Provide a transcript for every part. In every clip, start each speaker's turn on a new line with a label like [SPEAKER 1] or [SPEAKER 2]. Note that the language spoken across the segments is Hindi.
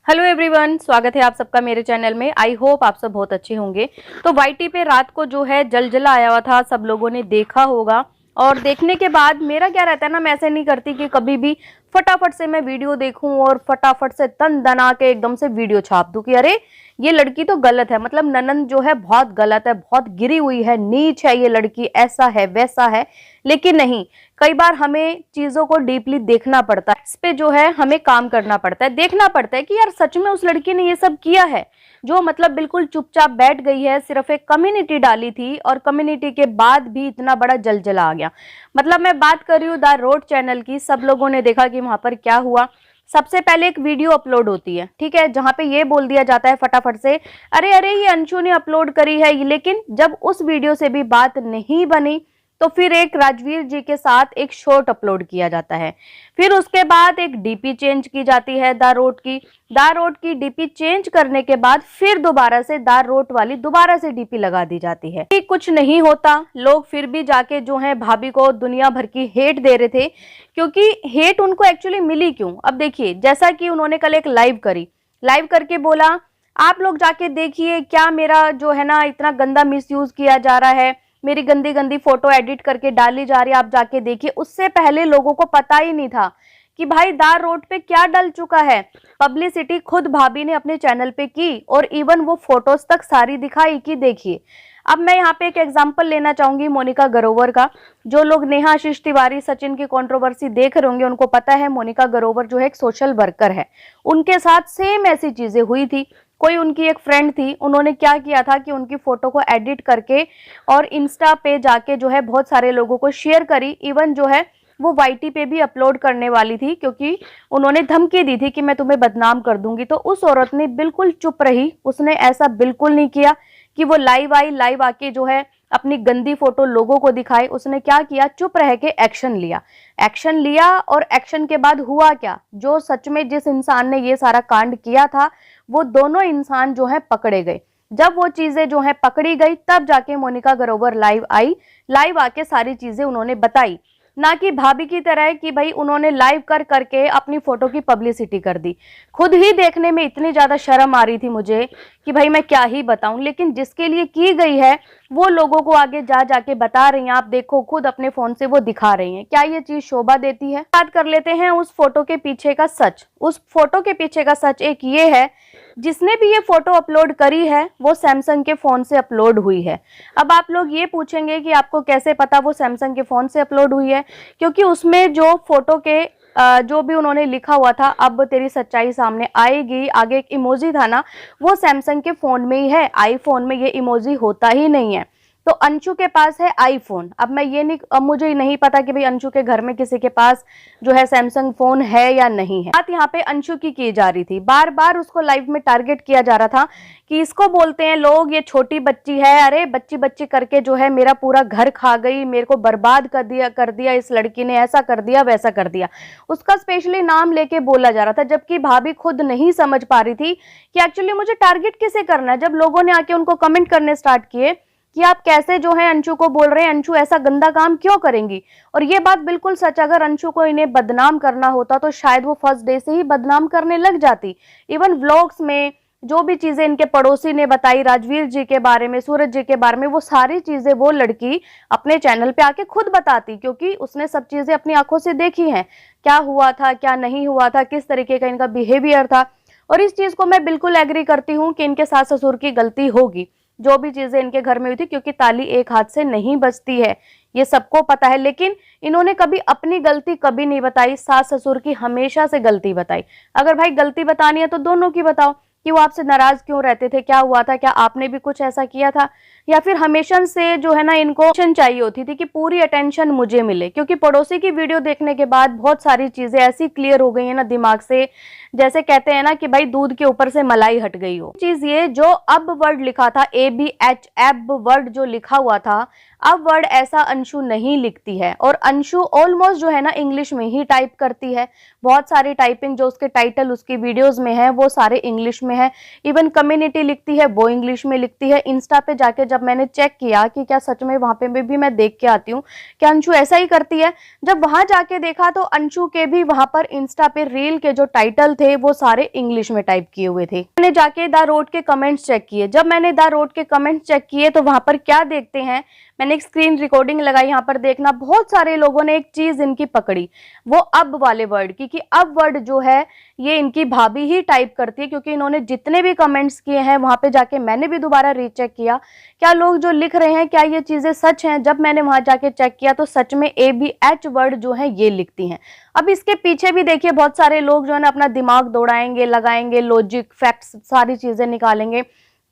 [SPEAKER 1] हेलो एवरीवन, स्वागत है आप सबका मेरे चैनल में। आई होप आप सब बहुत अच्छे होंगे। तो वाईटी पे रात को जो है जलजला आया हुआ था, सब लोगों ने देखा होगा। और देखने के बाद मेरा क्या रहता है ना, मैं ऐसे नहीं करती कि कभी भी फटाफट से मैं वीडियो देखूं और फटाफट से तन दना के एकदम से वीडियो छाप दूं कि अरे ये लड़की तो गलत है, मतलब ननंद जो है बहुत गलत है, बहुत गिरी हुई है, नीच है ये लड़की, ऐसा है वैसा है। लेकिन नहीं, कई बार हमें चीजों को डीपली देखना पड़ता है, इस पे जो है हमें काम करना पड़ता है, देखना पड़ता है कि यार सच में उस लड़की ने ये सब किया है जो मतलब बिल्कुल चुपचाप बैठ गई है, सिर्फ एक कम्युनिटी डाली थी और कम्युनिटी के बाद भी इतना बड़ा जलजला आ गया। मतलब मैं बात कर रही हूँ द रोड चैनल की। सब लोगों ने देखा कि वहां पर क्या हुआ। सबसे पहले एक वीडियो अपलोड होती है, ठीक है, जहां पे ये बोल दिया जाता है फटाफट से अरे अरे ये अंशु ने अपलोड करी है। लेकिन जब उस वीडियो से भी बात नहीं बनी तो फिर एक राजवीर जी के साथ एक शॉर्ट अपलोड किया जाता है। फिर उसके बाद एक डीपी चेंज की जाती है द रोड की डीपी चेंज करने के बाद फिर दोबारा से द रोड वाली दोबारा से डीपी लगा दी जाती है। कुछ नहीं होता, लोग फिर भी जाके जो है भाभी को दुनिया भर की हेट दे रहे थे। क्योंकि हेट उनको एक्चुअली मिली क्यों, अब देखिए, जैसा कि उन्होंने कल एक लाइव करी, लाइव करके बोला आप लोग जाके देखिए क्या मेरा जो है ना इतना गंदा मिसयूज किया जा रहा है, मेरी गंदी गंदी फोटो एडिट करके डाली जा रही है, आप जाके देखिए। उससे पहले लोगों को पता ही नहीं था कि भाई दार रोड पे क्या डल चुका है। पब्लिसिटी खुद भाभी ने अपने चैनल पे की और इवन वो फोटोज तक सारी दिखाई कि देखिए। अब मैं यहाँ पे एक एग्जांपल लेना चाहूंगी मोनिका ग्रोवर का। जो लोग नेहा आशीष तिवारी सचिन की कंट्रोवर्सी देख रहे होंगे उनको पता है मोनिका ग्रोवर जो है एक सोशल वर्कर है। उनके साथ सेम ऐसी चीजें हुई थी। कोई उनकी एक फ्रेंड थी, उन्होंने क्या किया था कि उनकी फोटो को एडिट करके और इंस्टा पे जाके जो है बहुत सारे लोगों को शेयर करी। इवन जो है वो वाईटी पे भी अपलोड करने वाली थी क्योंकि उन्होंने धमकी दी थी कि मैं तुम्हें बदनाम कर दूंगी। तो उस औरत ने बिल्कुल चुप रही, उसने ऐसा बिल्कुल नहीं किया कि वो लाइव आई, लाइव आके जो है अपनी गंदी फोटो लोगों को दिखाई। उसने क्या किया, चुप रह के एक्शन लिया। एक्शन लिया और एक्शन के बाद हुआ क्या, जो सच में जिस इंसान ने ये सारा कांड किया था वो दोनों इंसान जो है पकड़े गए। जब वो चीजें जो है पकड़ी गई तब जाके मोनिका ग्रोवर लाइव आई, लाइव आके सारी चीजें उन्होंने बताई। ना कि भाभी की तरह कि भाई उन्होंने लाइव कर करके अपनी फोटो की पब्लिसिटी कर दी। खुद ही देखने में इतनी ज्यादा शर्म आ रही थी मुझे कि भाई मैं क्या ही बताऊं। लेकिन जिसके लिए की गई है वो लोगों को आगे जा जाके बता रही हैं, आप देखो खुद अपने फोन से वो दिखा रही हैं। क्या ये चीज शोभा देती है? बात कर लेते हैं उस फोटो के पीछे का सच। उस फोटो के पीछे का सच एक ये है, जिसने भी ये फोटो अपलोड करी है वो सैमसंग के फोन से अपलोड हुई है। अब आप लोग ये पूछेंगे कि आपको कैसे पता वो सैमसंग के फोन से अपलोड हुई है? क्योंकि उसमें जो फोटो के जो भी उन्होंने लिखा हुआ था अब तेरी सच्चाई सामने आएगी, आगे एक इमोजी था ना, वो सैमसंग के फोन में ही है। आईफोन में ये इमोजी होता ही नहीं है। तो अंशु के पास है आईफोन। अब मैं ये नहीं, अब मुझे नहीं पता कि भाई अंशु के घर में किसी के पास जो है सैमसंग फोन है या नहीं है। बात यहाँ पे अंशु की जा रही थी, बार बार उसको लाइव में टारगेट किया जा रहा था कि इसको बोलते हैं लोग ये छोटी बच्ची है, अरे बच्ची बच्ची करके जो है मेरा पूरा घर खा गई, मेरे को बर्बाद कर दिया इस लड़की ने, ऐसा कर दिया वैसा कर दिया। उसका स्पेशली नाम लेके बोला जा रहा था, जबकि भाभी खुद नहीं समझ पा रही थी कि एक्चुअली मुझे टारगेट किसे करना है। जब लोगों ने आके उनको कमेंट करने स्टार्ट किए कि आप कैसे जो है अंशु को बोल रहे हैं, अंशु ऐसा गंदा काम क्यों करेंगी। और ये बात बिल्कुल सच, अगर अंशु को इन्हें बदनाम करना होता तो शायद वो फर्स्ट डे से ही बदनाम करने लग जाती। इवन व्लॉग्स में जो भी चीजें इनके पड़ोसी ने बताई राजवीर जी के बारे में, सूरज जी के बारे में, वो सारी चीजें वो लड़की अपने चैनल पे आके खुद बताती, क्योंकि उसने सब चीजें अपनी आंखों से देखी हैं, क्या हुआ था क्या नहीं हुआ था, किस तरीके का इनका बिहेवियर था। और इस चीज को मैं बिल्कुल एग्री करती हूँ कि इनके सास ससुर की गलती होगी जो भी चीजें इनके घर में हुई थी, क्योंकि ताली एक हाथ से नहीं बजती है, ये सबको पता है। लेकिन इन्होंने कभी अपनी गलती कभी नहीं बताई, सास ससुर की हमेशा से गलती बताई। अगर भाई गलती बतानी है तो दोनों की बताओ कि वो आपसे नाराज क्यों रहते थे, क्या हुआ था, क्या आपने भी कुछ ऐसा किया था, या फिर हमेशा से जो है ना इनको अटेंशन चाहिए होती थी कि पूरी अटेंशन मुझे मिले। क्योंकि पड़ोसी की वीडियो देखने के बाद बहुत सारी चीजें ऐसी क्लियर हो गई है ना दिमाग से, जैसे कहते हैं ना कि भाई दूध के ऊपर से मलाई हट गई हो। चीज ये जो अब वर्ड लिखा था ABH एब वर्ड जो लिखा हुआ था, अब वर्ड ऐसा अंशु नहीं लिखती है, और अंशु ऑलमोस्ट जो है ना इंग्लिश में ही टाइप करती है। बहुत सारी टाइपिंग जो उसके टाइटल उसकी वीडियोस में है वो सारे इंग्लिश में है। इवन कम्युनिटी लिखती है वो इंग्लिश में लिखती है। इंस्टा पे जाके जब मैंने चेक किया कि क्या सच में वहां पे भी मैं देख के आती हूँ कि अंशु ऐसा ही करती है, जब वहां जाके देखा तो अंशु के भी वहां पर इंस्टा पे रील के जो टाइटल थे वो सारे इंग्लिश में टाइप किए हुए थे। मैंने जाके द रोड के कमेंट्स चेक किए। जब मैंने द रोड के कमेंट्स चेक किए तो वहां पर क्या देखते हैं, मैंने एक स्क्रीन रिकॉर्डिंग लगाई, यहाँ पर देखना, बहुत सारे लोगों ने एक चीज इनकी पकड़ी, वो अब वाले वर्ड की, कि अब वर्ड जो है ये इनकी भाभी ही टाइप करती है। क्योंकि इन्होंने जितने भी कमेंट्स किए हैं वहां पे जाके मैंने भी दोबारा रीचेक किया, क्या लोग जो लिख रहे हैं क्या ये चीजें सच हैं। जब मैंने वहां जाके चेक किया तो सच में ABH वर्ड जो है ये लिखती हैं। अब इसके पीछे भी देखिए बहुत सारे लोग जो है ना अपना दिमाग दौड़ाएंगे, लगाएंगे, लॉजिक, फैक्ट्स, सारी चीजें निकालेंगे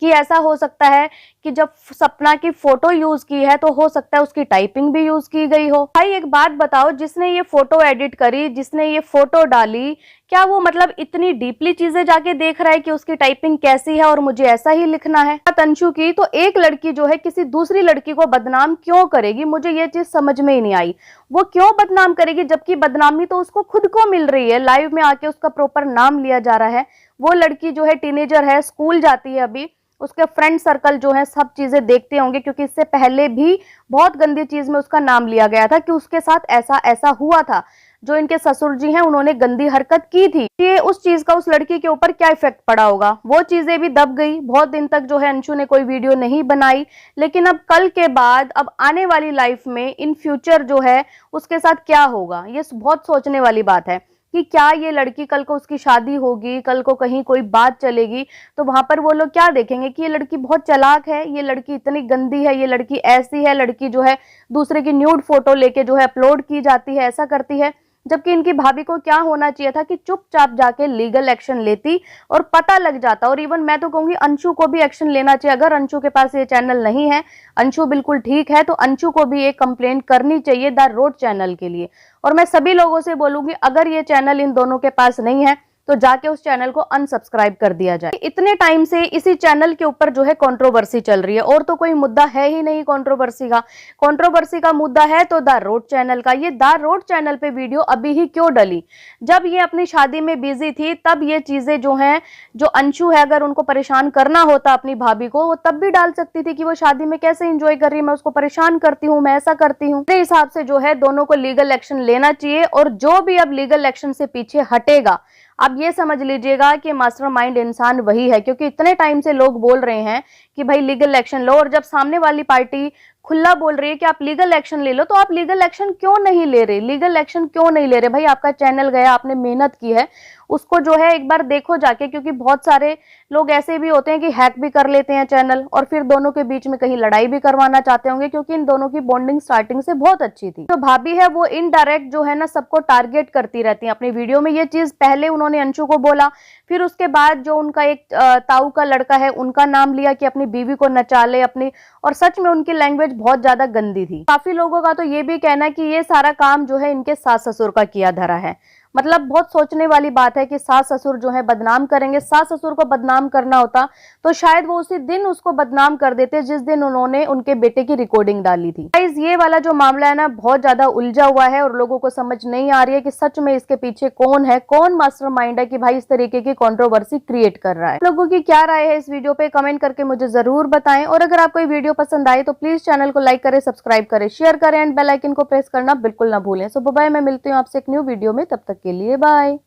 [SPEAKER 1] कि ऐसा हो सकता है कि जब सपना की फोटो यूज की है तो हो सकता है उसकी टाइपिंग भी यूज की गई हो। भाई एक बात बताओ, जिसने ये फोटो एडिट करी, जिसने ये फोटो डाली, क्या वो मतलब इतनी डीपली चीजें जाके देख रहा है कि उसकी टाइपिंग कैसी है और मुझे ऐसा ही लिखना है। अंशु की तो एक लड़की जो है किसी दूसरी लड़की को बदनाम क्यों करेगी, मुझे ये चीज समझ में ही नहीं आई। वो क्यों बदनाम करेगी, जबकि बदनामी तो उसको खुद को मिल रही है। लाइव में आके उसका प्रॉपर नाम लिया जा रहा है। वो लड़की जो है टीनेजर है, स्कूल जाती है अभी, उसके फ्रेंड सर्कल जो है सब चीजें देखते होंगे, क्योंकि इससे पहले भी बहुत गंदी चीज में उसका नाम लिया गया था कि उसके साथ ऐसा ऐसा हुआ था। जो इनके ससुर जी हैं उन्होंने गंदी हरकत की थी। ये उस चीज का उस लड़की के ऊपर क्या इफेक्ट पड़ा होगा, वो चीजें भी दब गई। बहुत दिन तक जो है अंशु ने कोई वीडियो नहीं बनाई, लेकिन अब कल के बाद अब आने वाली लाइफ में इन फ्यूचर जो है उसके साथ क्या होगा, ये बहुत सोचने वाली बात है कि क्या ये लड़की कल को उसकी शादी होगी, कल को कहीं कोई बात चलेगी तो वहां पर वो लोग क्या देखेंगे कि ये लड़की बहुत चालाक है, ये लड़की इतनी गंदी है, ये लड़की ऐसी है, लड़की जो है दूसरे की न्यूड फोटो लेके जो है अपलोड की जाती है, ऐसा करती है। जबकि इनकी भाभी को क्या होना चाहिए था कि चुपचाप जाके लीगल एक्शन लेती और पता लग जाता। और इवन मैं तो कहूंगी अंशु को भी एक्शन लेना चाहिए। अगर अंशु के पास ये चैनल नहीं है, अंशु बिल्कुल ठीक है, तो अंशु को भी एक कंप्लेंट करनी चाहिए द रोड चैनल के लिए। और मैं सभी लोगों से बोलूंगी अगर ये चैनल इन दोनों के पास नहीं है तो जाके उस चैनल को अनसब्सक्राइब कर दिया जाए। इतने टाइम से इसी चैनल के ऊपर जो है कंट्रोवर्सी चल रही है, और तो कोई मुद्दा है ही नहीं कंट्रोवर्सी का मुद्दा है तो द रोड चैनल का। ये द रोड चैनल पे वीडियो अभी ही क्यों डली, जब ये अपनी शादी में बिजी थी तब ये चीजें जो हैं, जो अंशु है अगर उनको परेशान करना होता अपनी भाभी को, वो तब भी डाल सकती थी कि वो शादी में कैसे इंजॉय कर रही है, मैं उसको परेशान करती हूँ, मैं ऐसा करती हूँ। मेरे हिसाब से जो है दोनों को लीगल एक्शन लेना चाहिए, और जो भी अब लीगल एक्शन से पीछे हटेगा अब ये समझ लीजिएगा कि मास्टरमाइंड इंसान वही है। क्योंकि इतने टाइम से लोग बोल रहे हैं कि भाई लीगल एक्शन लो, और जब सामने वाली पार्टी खुला बोल रही है कि आप लीगल एक्शन ले लो, तो आप लीगल एक्शन क्यों नहीं ले रहे, लीगल एक्शन क्यों नहीं ले रहे। भाई आपका चैनल गया, आपने मेहनत की है, उसको जो है एक बार देखो जाके। क्योंकि बहुत सारे लोग ऐसे भी होते हैं कि हैक भी कर लेते हैं चैनल, और फिर दोनों के बीच में कहीं लड़ाई भी करवाना चाहते होंगे, क्योंकि इन दोनों की बॉन्डिंग स्टार्टिंग से बहुत अच्छी थी। जो भाभी है वो इनडायरेक्ट जो है ना सबको टारगेट करती रहती है अपनी वीडियो में। ये चीज पहले उन्होंने अंशु को बोला, फिर उसके बाद जो उनका एक ताऊ का लड़का है उनका नाम लिया कि अपनी बीवी को नचा ले अपनी, और सच में उनकी लैंग्वेज बहुत ज्यादा गंदी थी। काफी लोगों का तो ये भी कहना है कि ये सारा काम जो है इनके सास ससुर का किया धरा है। मतलब बहुत सोचने वाली बात है कि सास ससुर जो है बदनाम करेंगे। सास ससुर को बदनाम करना होता तो शायद वो उसी दिन उसको बदनाम कर देते जिस दिन उन्होंने उनके बेटे की रिकॉर्डिंग डाली थी। गाइस ये वाला जो मामला है ना बहुत ज्यादा उलझा हुआ है, और लोगों को समझ नहीं आ रही है कि सच में इसके पीछे कौन है, कौन मास्टरमाइंड है कि भाई इस तरीके की कंट्रोवर्सी क्रिएट कर रहा है। लोगों की क्या राय है इस वीडियो पे कमेंट करके मुझे जरूर बताएं, और अगर आपको ये वीडियो पसंद आए तो प्लीज चैनल को लाइक करें, सब्सक्राइब करें, शेयर करें एंड बेल आइकन को प्रेस करना बिल्कुल ना भूलें। सो बाय, मैं मिलती हूँ आपसे एक न्यू वीडियो में, तब तक के लिए बाय।